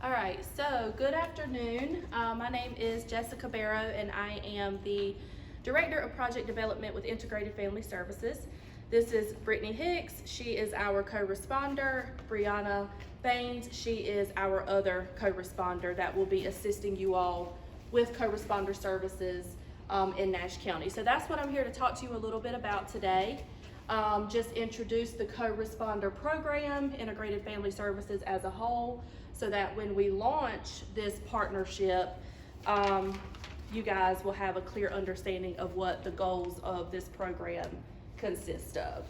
All right, so good afternoon. My name is Jessica Barrow, and I am the Director of Project Development with Integrated Family Services. This is Brittany Hicks. She is our co-responder. Brianna Baines, she is our other co-responder that will be assisting you all with co-responder services in Nash County. So that's what I'm here to talk to you a little bit about today. Just introduce the co-responder program, Integrated Family Services as a whole, so that when we launch this partnership, you guys will have a clear understanding of what the goals of this program consist of.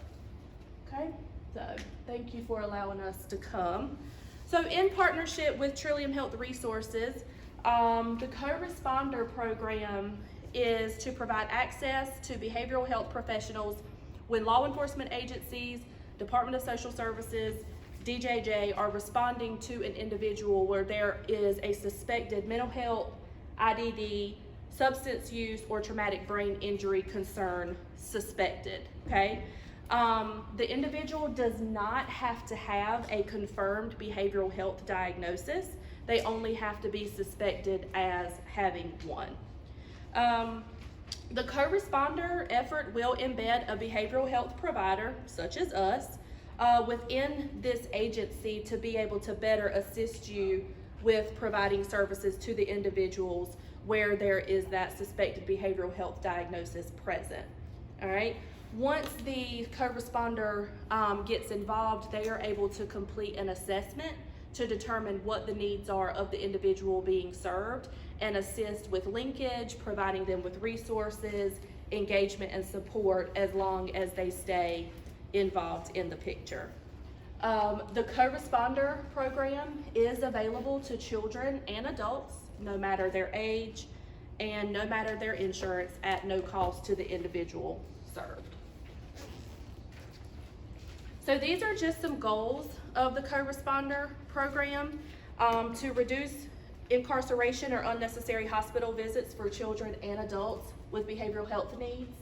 Okay, so thank you for allowing us to come. So in partnership with Trillium Health Resources, the co-responder program is to provide access to behavioral health professionals when law enforcement agencies, Department of Social Services, DJJ are responding to an individual where there is a suspected mental health, IDD, substance use, or traumatic brain injury concern suspected, okay? The individual does not have to have a confirmed behavioral health diagnosis. They only have to be suspected as having one. The co-responder effort will embed a behavioral health provider, such as us, within this agency to be able to better assist you with providing services to the individuals where there is that suspected behavioral health diagnosis present. All right. Once the co-responder gets involved, they are able to complete an assessment to determine what the needs are of the individual being served and assist with linkage, providing them with resources, engagement, and support as long as they stay involved in the picture. The co-responder program is available to children and adults, no matter their age and no matter their insurance, at no cost to the individual served. So these are just some goals of the co-responder program: to reduce incarceration or unnecessary hospital visits for children and adults with behavioral health needs,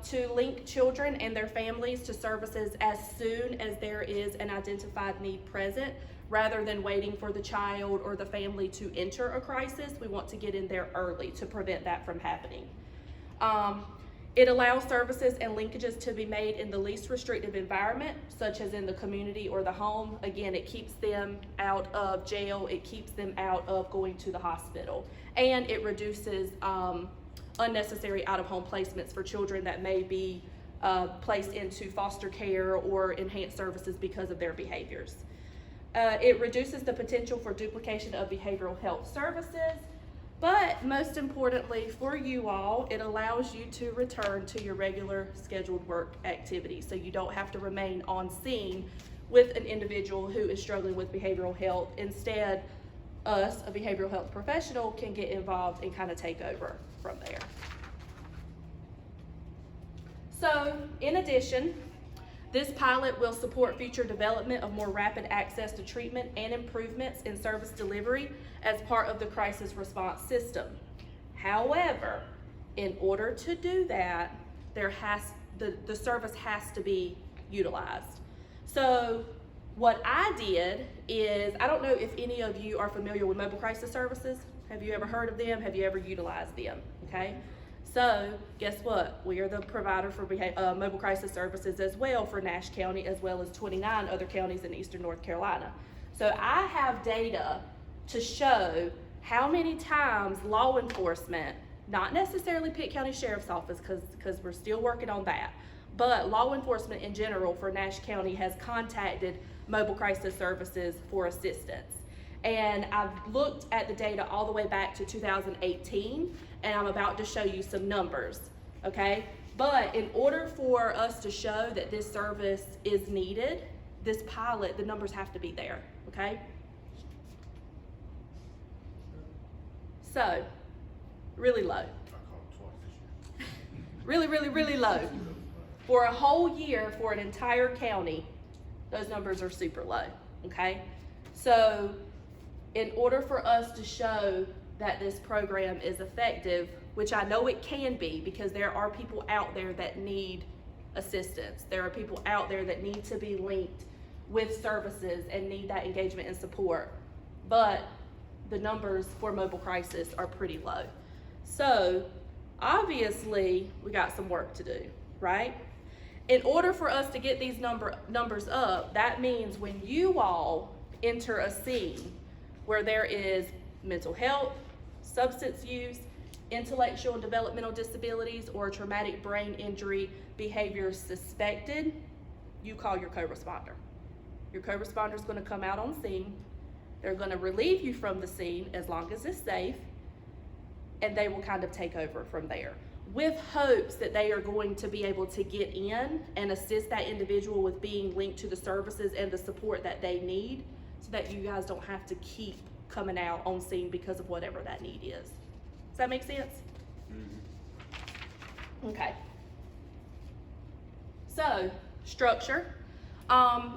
to link children and their families to services as soon as there is an identified need present, rather than waiting for the child or the family to enter a crisis. We want to get in there early to prevent that from happening. It allows services and linkages to be made in the least restrictive environment, such as in the community or the home. Again, it keeps them out of jail, it keeps them out of going to the hospital, and it reduces unnecessary out-of-home placements for children that may be placed into foster care or enhanced services because of their behaviors. It reduces the potential for duplication of behavioral health services. But most importantly for you all, it allows you to return to your regular scheduled work activities, so you don't have to remain on scene with an individual who is struggling with behavioral health. Instead, us, a behavioral health professional, can get involved and kind of take over from there. So in addition, this pilot will support future development of more rapid access to treatment and improvements in service delivery as part of the crisis response system. However, in order to do that, the service has to be utilized. So what I did is, I don't know if any of you are familiar with mobile crisis services. Have you ever heard of them? Have you ever utilized them? Okay. So guess what? We are the provider for mobile crisis services as well for Nash County, as well as 29 other counties in eastern North Carolina. So I have data to show how many times law enforcement, not necessarily Pitt County Sheriff's Office, because we're still working on that, but law enforcement in general for Nash County has contacted mobile crisis services for assistance. And I've looked at the data all the way back to 2018, and I'm about to show you some numbers, okay? But in order for us to show that this service is needed, this pilot, the numbers have to be there, okay? So, really low. Really, really, really low. For a whole year, for an entire county, those numbers are super low, okay? So, in order for us to show that this program is effective, which I know it can be, because there are people out there that need assistance. There are people out there that need to be linked with services and need that engagement and support. but the numbers for mobile crisis are pretty low. So obviously we got some work to do, right? In order for us to get these numbers up, that means when you all enter a scene where there is mental health, substance use, intellectual and developmental disabilities, or traumatic brain injury behavior suspected, you call your co-responder. Your co-responder is going to come out on scene. They're going to relieve you from the scene as long as it's safe, and they will kind of take over from there, with hopes that they are going to be able to get in and assist that individual with being linked to the services and the support that they need, so that you guys don't have to keep coming out on scene because of whatever that need is. Does that make sense? Mm-hmm. Okay. So, structure.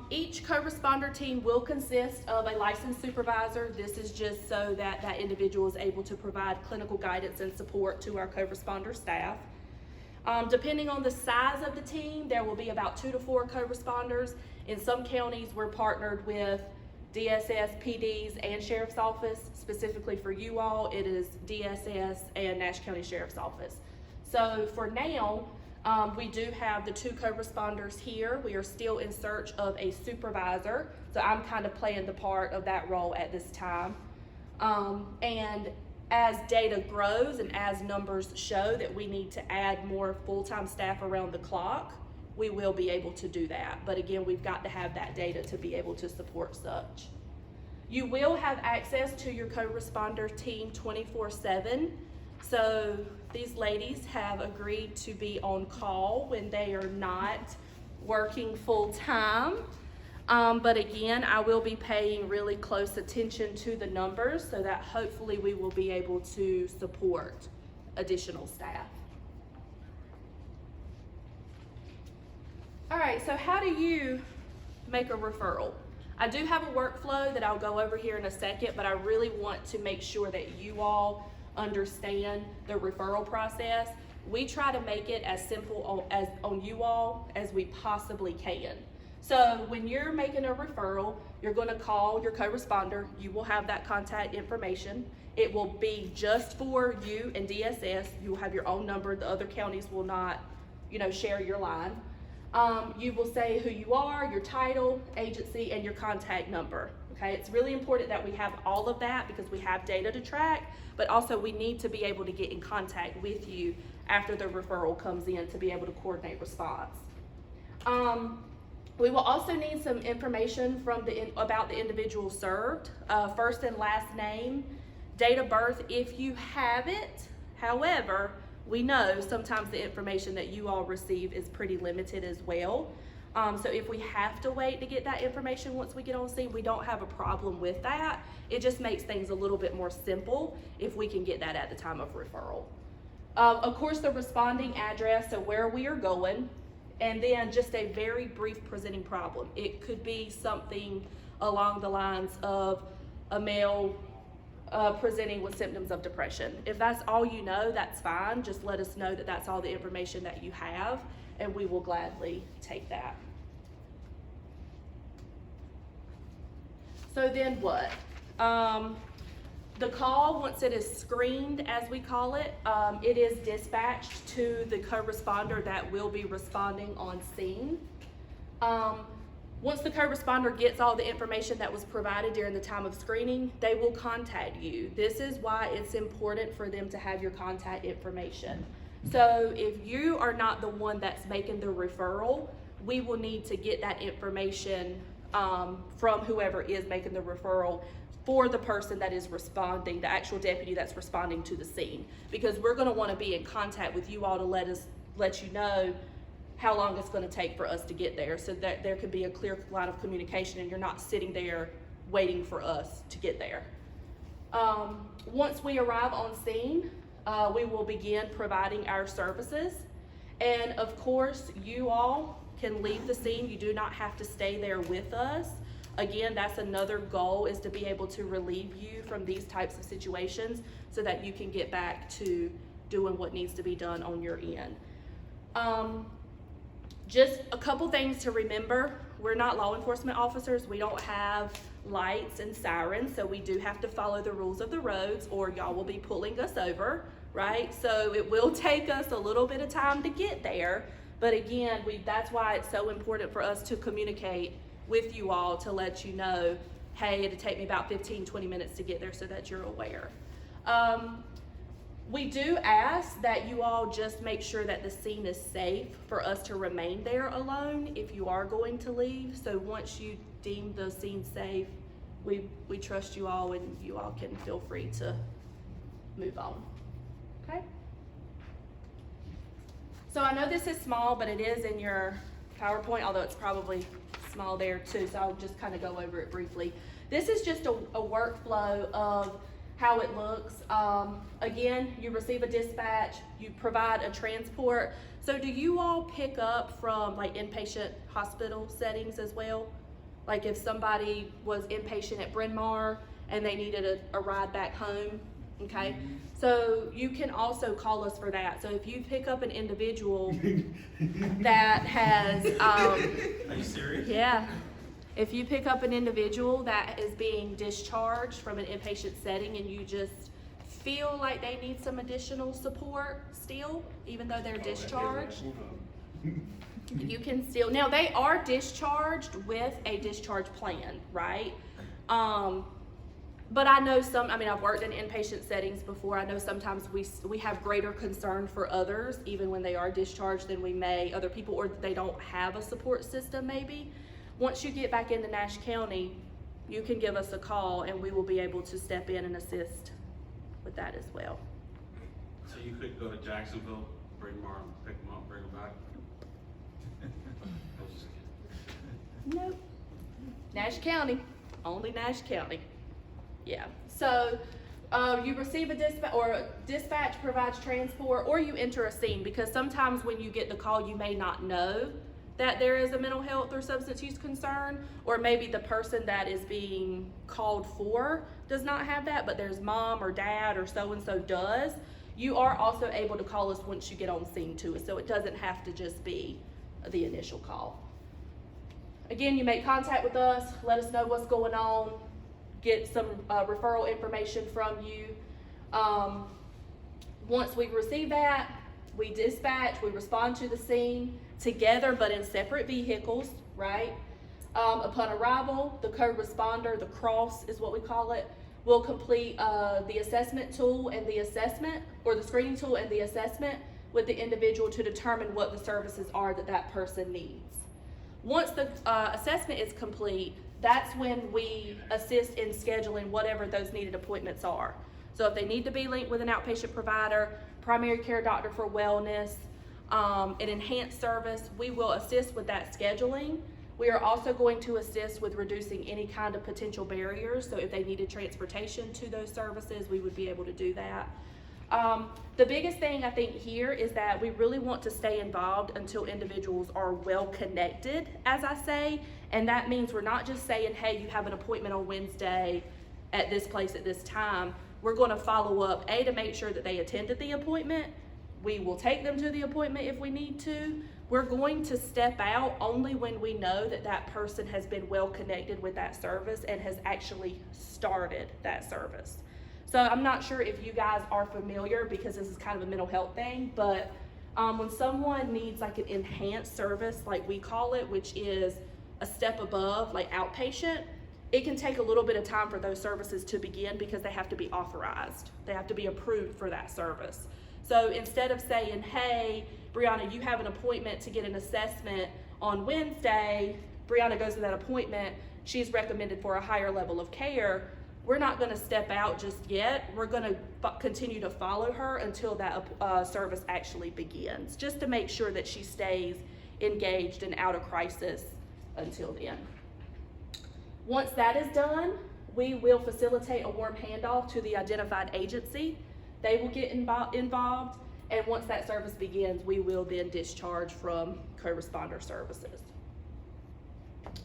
Each co-responder team will consist of a licensed supervisor. This is just so that that individual is able to provide clinical guidance and support to our co-responder staff. Depending on the size of the team, there will be about 2 to 4 co-responders. In some counties, we're partnered with DSS, PDs, and Sheriff's Office. Specifically for you all, it is DSS and Nash County Sheriff's Office. So for now, we do have the 2 co-responders here. We are still in search of a supervisor, so I'm kind of playing the part of that role at this time. And as data grows and as numbers show that we need to add more full-time staff around the clock, we will be able to do that. But again, we've got to have that data to be able to support such. You will have access to your co-responder team 24/7. So these ladies have agreed to be on call when they are not working full time. But again, I will be paying really close attention to the numbers so that hopefully we will be able to support additional staff. All right, so how do you make a referral? I do have a workflow that I'll go over here in a second, but I really want to make sure that you all understand the referral process. We try to make it as simple on you all as we possibly can. So when you're making a referral, you're going to call your co-responder. You will have that contact information. It will be just for you and DSS. You will have your own number. The other counties will not, share your line. You will say who you are, your title, agency, and your contact number. Okay, it's really important that we have all of that because we have data to track, but also we need to be able to get in contact with you after the referral comes in to be able to coordinate response. We will also need some information from about the individual served, first and last name, date of birth if you have it. However, we know sometimes the information that you all receive is pretty limited as well. So if we have to wait to get that information once we get on scene, we don't have a problem with that. It just makes things a little bit more simple if we can get that at the time of referral. Of course, the responding address, so where we are going, and then just a very brief presenting problem. It could be something along the lines of a male presenting with symptoms of depression. If that's all you know, that's fine. Just let us know that that's all the information that you have, and we will gladly take that. So then what? The call, once it is screened, as we call it, it is dispatched to the co-responder that will be responding on scene. Once the co-responder gets all the information that was provided during the time of screening, they will contact you. This is why it's important for them to have your contact information. So if you are not the one that's making the referral, we will need to get that information from whoever is making the referral for the person that is responding, the actual deputy that's responding to the scene. Because we're gonna wanna be in contact with you all to let you know how long it's gonna take for us to get there, so that there could be a clear line of communication and you're not sitting there waiting for us to get there. Once we arrive on scene, we will begin providing our services. And of course, you all can leave the scene. You do not have to stay there with us. Again, that's another goal, is to be able to relieve you from these types of situations so that you can get back to doing what needs to be done on your end. Just a couple things to remember. We're not law enforcement officers. We don't have lights and sirens, so we do have to follow the rules of the roads or y'all will be pulling us over, right? So it will take us a little bit of time to get there, but again, that's why it's so important for us to communicate with you all to let you know, hey, it'll take me about 15-20 minutes to get there, so that you're aware. We do ask that you all just make sure that the scene is safe for us to remain there alone if you are going to leave. So once you deem the scene safe, we trust you all and you all can feel free to move on. Okay? So I know this is small, but it is in your PowerPoint, although it's probably small there too, so I'll just kind of go over it briefly. This is just a workflow of how it looks. Again, you receive a dispatch, you provide a transport. So do you all pick up from like inpatient hospital settings as well? Like if somebody was inpatient at Bryn Mawr and they needed a ride back home, okay? So you can also call us for that. So if you pick up an individual that has, Are you serious? yeah. If you pick up an individual that is being discharged from an inpatient setting and you just feel like they need some additional support still, even though they're discharged, you can still, now they are discharged with a discharge plan, right? But I know I've worked in inpatient settings before. I know sometimes we have greater concern for others, even when they are discharged, than we may other people, or they don't have a support system maybe. Once you get back into Nash County, you can give us a call and we will be able to step in and assist with that as well. So you could go to Jacksonville, Bryn Mawr, pick them up, bring them back? I was just kidding. Nope. Nash County, only Nash County. Yeah, so you receive a dispatch, or a dispatch provides transport, or you enter a scene, because sometimes when you get the call, you may not know that there is a mental health or substance use concern, or maybe the person that is being called for does not have that, but there's mom or dad or so-and-so does. You are also able to call us once you get on scene too, so it doesn't have to just be the initial call. Again, you make contact with us, let us know what's going on, get some referral information from you. Once we receive that, we dispatch, we respond to the scene together but in separate vehicles, right? Upon arrival, the co-responder, the CROS is what we call it, will complete the assessment tool and the assessment, or the screening tool and the assessment with the individual to determine what the services are that that person needs. Once the assessment is complete, that's when we assist in scheduling whatever those needed appointments are. So if they need to be linked with an outpatient provider, primary care doctor for wellness, an enhanced service, we will assist with that scheduling. We are also going to assist with reducing any kind of potential barriers. So if they needed transportation to those services, we would be able to do that. The biggest thing I think here is that we really want to stay involved until individuals are well connected, as I say, and that means we're not just saying, hey, you have an appointment on Wednesday at this place at this time. We're going to follow up, to make sure that they attended the appointment. We will take them to the appointment if we need to. We're going to step out only when we know that that person has been well connected with that service and has actually started that service. So I'm not sure if you guys are familiar, because this is kind of a mental health thing, but when someone needs like an enhanced service, like we call it, which is a step above, like outpatient, it can take a little bit of time for those services to begin because they have to be authorized. They have to be approved for that service. So instead of saying, hey, Brianna, you have an appointment to get an assessment on Wednesday, Brianna goes to that appointment, she's recommended for a higher level of care, we're not going to step out just yet. We're going to continue to follow her until that service actually begins, just to make sure that she stays engaged and out of crisis until then. Once that is done, we will facilitate a warm handoff to the identified agency. They will get involved, and once that service begins, we will then discharge from co-responder services.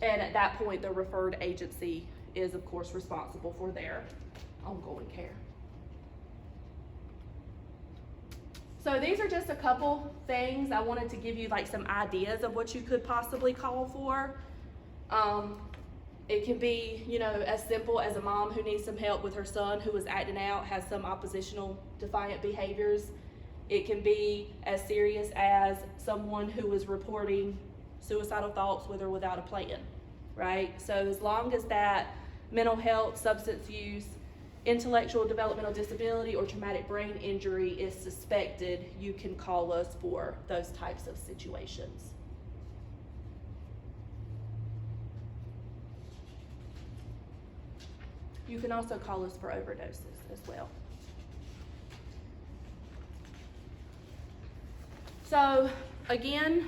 And at that point, the referred agency is, of course, responsible for their ongoing care. So these are just a couple things. I wanted to give you like some ideas of what you could possibly call for. It can be, you know, as simple as a mom who needs some help with her son who is acting out, has some oppositional defiant behaviors. It can be as serious as someone who is reporting suicidal thoughts with or without a plan, right? So as long as that mental health, substance use, intellectual developmental disability, or traumatic brain injury is suspected, you can call us for those types of situations. You can also call us for overdoses as well. So again,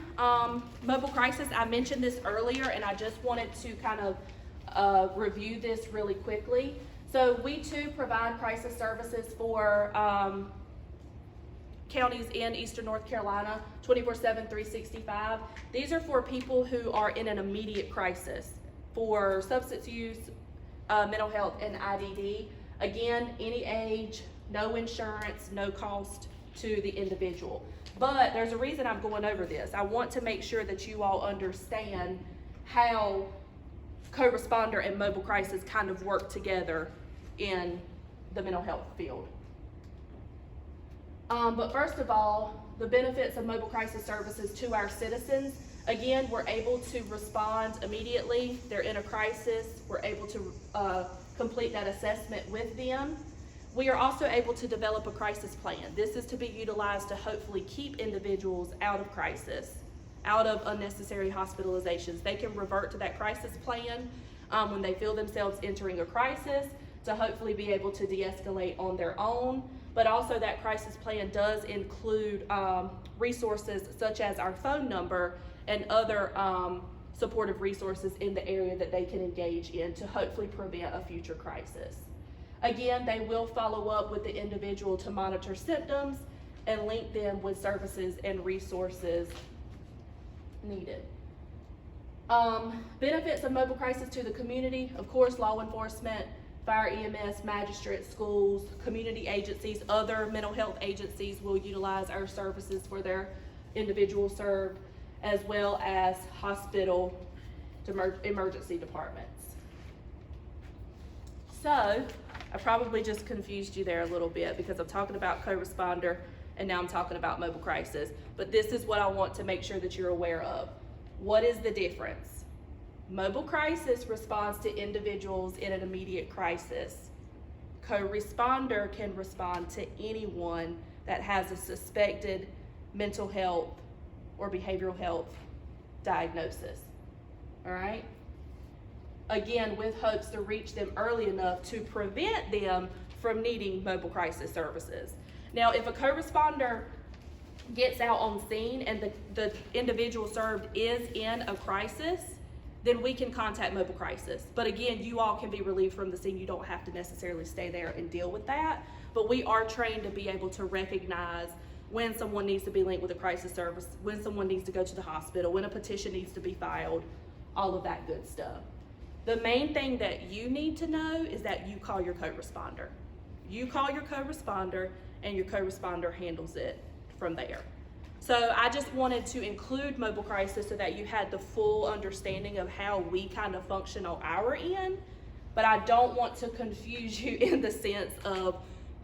mobile crisis, I mentioned this earlier and I just wanted to kind of review this really quickly. So we too provide crisis services for counties in Eastern North Carolina, 24/7, 365. These are for people who are in an immediate crisis for substance use, mental health, and IDD. Again, any age, no insurance, no cost to the individual. But there's a reason I'm going over this. I want to make sure that you all understand how co-responder and mobile crisis kind of work together in the mental health field. But first of all, the benefits of mobile crisis services to our citizens. Again, we're able to respond immediately. They're in a crisis. We're able to complete that assessment with them. We are also able to develop a crisis plan. This is to be utilized to hopefully keep individuals out of crisis, out of unnecessary hospitalizations. They can revert to that crisis plan when they feel themselves entering a crisis to hopefully be able to de-escalate on their own. But also that crisis plan does include resources such as our phone number and other supportive resources in the area that they can engage in to hopefully prevent a future crisis. Again, they will follow up with the individual to monitor symptoms and link them with services and resources needed. Benefits of mobile crisis to the community, of course, law enforcement, fire, EMS, magistrates, schools, community agencies, other mental health agencies will utilize our services for their individuals served, as well as hospital emergency departments. So, I probably just confused you there a little bit because I'm talking about co-responder and now I'm talking about mobile crisis. But this is what I want to make sure that you're aware of. What is the difference? Mobile crisis responds to individuals in an immediate crisis. Co-responder can respond to anyone that has a suspected mental health or behavioral health diagnosis. All right? Again, with hopes to reach them early enough to prevent them from needing mobile crisis services. Now, if a co-responder gets out on scene and the individual served is in a crisis, then we can contact mobile crisis. But again, you all can be relieved from the scene. You don't have to necessarily stay there and deal with that. But we are trained to be able to recognize when someone needs to be linked with a crisis service, when someone needs to go to the hospital, when a petition needs to be filed, all of that good stuff. The main thing that you need to know is that you call your co-responder. You call your co-responder and your co-responder handles it from there. So I just wanted to include mobile crisis so that you had the full understanding of how we kind of function on our end, but I don't want to confuse you in the sense of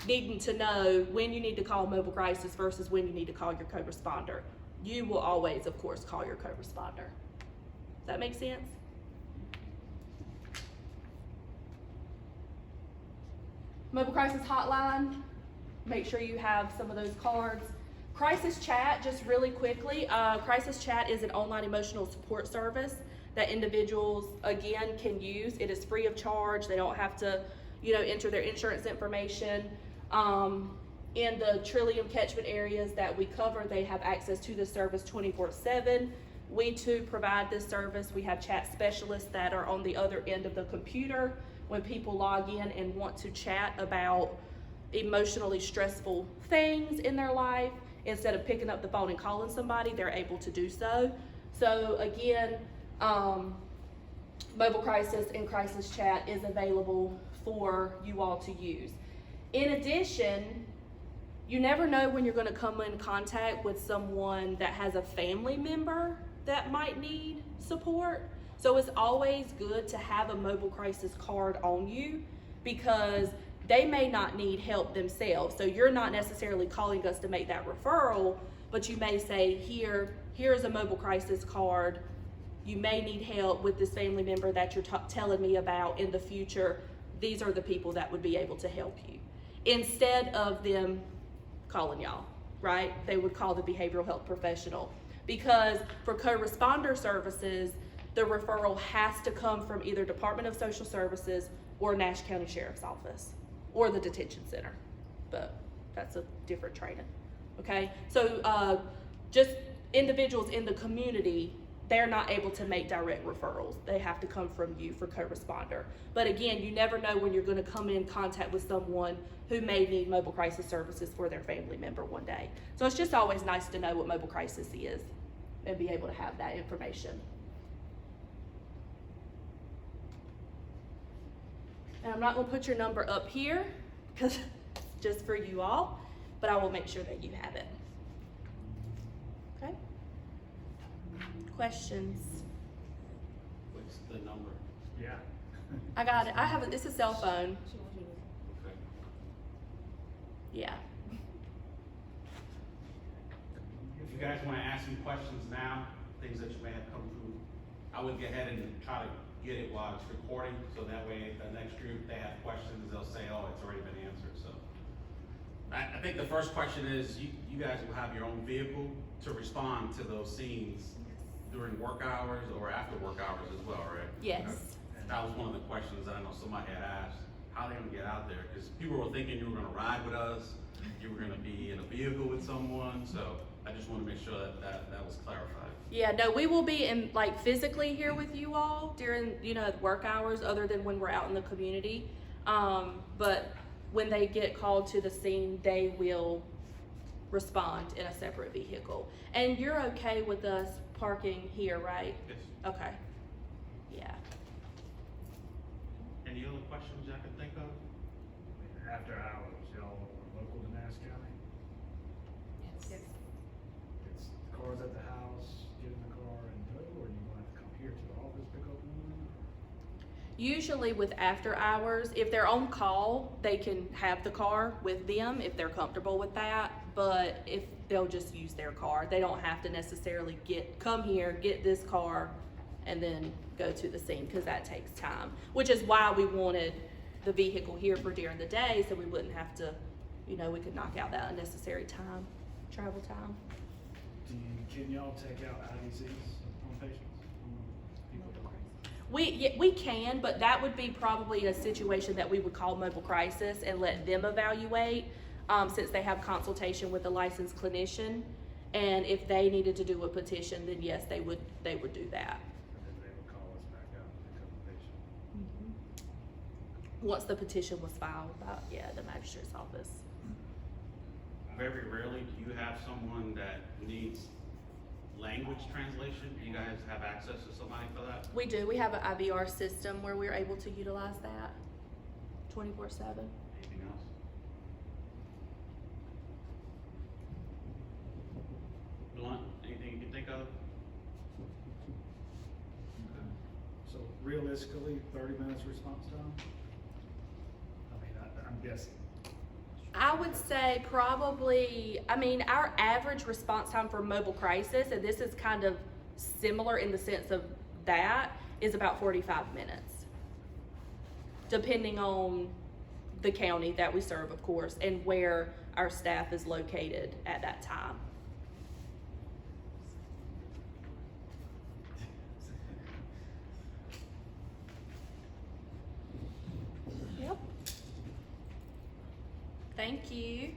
needing to know when you need to call mobile crisis versus when you need to call your co-responder. You will always, of course, call your co-responder. Does that make sense? Mobile crisis hotline, make sure you have some of those cards. Crisis chat, just really quickly, crisis chat is an online emotional support service that individuals, again, can use. It is free of charge. They don't have to, enter their insurance information. In the Trillium catchment areas that we cover, they have access to this service 24/7. We too provide this service. We have chat specialists that are on the other end of the computer when people log in and want to chat about emotionally stressful things in their life. Instead of picking up the phone and calling somebody, they're able to do so. So again, mobile crisis and crisis chat is available for you all to use. In addition, you never know when you're going to come in contact with someone that has a family member that might need support. So it's always good to have a mobile crisis card on you, because they may not need help themselves. So you're not necessarily calling us to make that referral, but you may say, here's a mobile crisis card. You may need help with this family member that you're telling me about in the future. These are the people that would be able to help you. Instead of them calling y'all, right? They would call the behavioral health professional. Because for co-responder services, the referral has to come from either Department of Social Services or Nash County Sheriff's Office or the detention center. But that's a different training, okay? So just individuals in the community, they're not able to make direct referrals. They have to come from you for co-responder. But again, you never know when you're gonna come in contact with someone who may need mobile crisis services for their family member one day. So it's just always nice to know what mobile crisis is and be able to have that information. And I'm not gonna put your number up here because it's just for you all, but I will make sure that you have it. Okay? Questions? What's the number? Yeah. I got it. I have it. It's a cell phone. Okay. Yeah. If you guys wanna ask some questions now, things that you may have come through, I would go ahead and try to get it while it's recording, so that way the next group, they have questions, they'll say, oh, it's already been answered, so. I think the first question is, you guys will have your own vehicle to respond to those scenes during work hours or after work hours as well, right? Yes. And that was one of the questions that I know somebody had asked, how are they gonna get out there? Because people were thinking you were gonna ride with us, you were gonna be in a vehicle with someone, so I just wanna make sure that was clarified. Yeah, no, we will be in, like, physically here with you all during, work hours, other than when we're out in the community. But when they get called to the scene, they will respond in a separate vehicle. And you're okay with us parking here, right? Yes. Okay. Yeah. Any other questions I can think of? After hours, y'all are local to Nash County? Yes. It's cars at the house, get in the car and go, or you want to come here to the office, pick up one? Usually with after hours, if they're on call, they can have the car with them if they're comfortable with that. But if they'll just use their car, they don't have to necessarily come here, get this car, and then go to the scene, because that takes time. Which is why we wanted the vehicle here for during the day, so we wouldn't have to, we could knock out that unnecessary time, travel time. Can y'all take out IDCs on patients? We can, but that would be probably a situation that we would call mobile crisis and let them evaluate, since they have consultation with a licensed clinician. And if they needed to do a petition, then yes, they would do that. And then they would call us back out and pick up the patient. Once the petition was filed by, the magistrate's office. Very rarely do you have someone that needs language translation. Do you guys have access to somebody for that? We do. We have an IVR system where we're able to utilize that 24/7. Anything else? Blunt, anything you can think of? So realistically, 30 minutes response time? I mean, I'm guessing. I would say probably, our average response time for mobile crisis, and this is kind of similar in the sense of that, is about 45 minutes. Depending on the county that we serve, of course, and where our staff is located at that time. Yep. Thank you.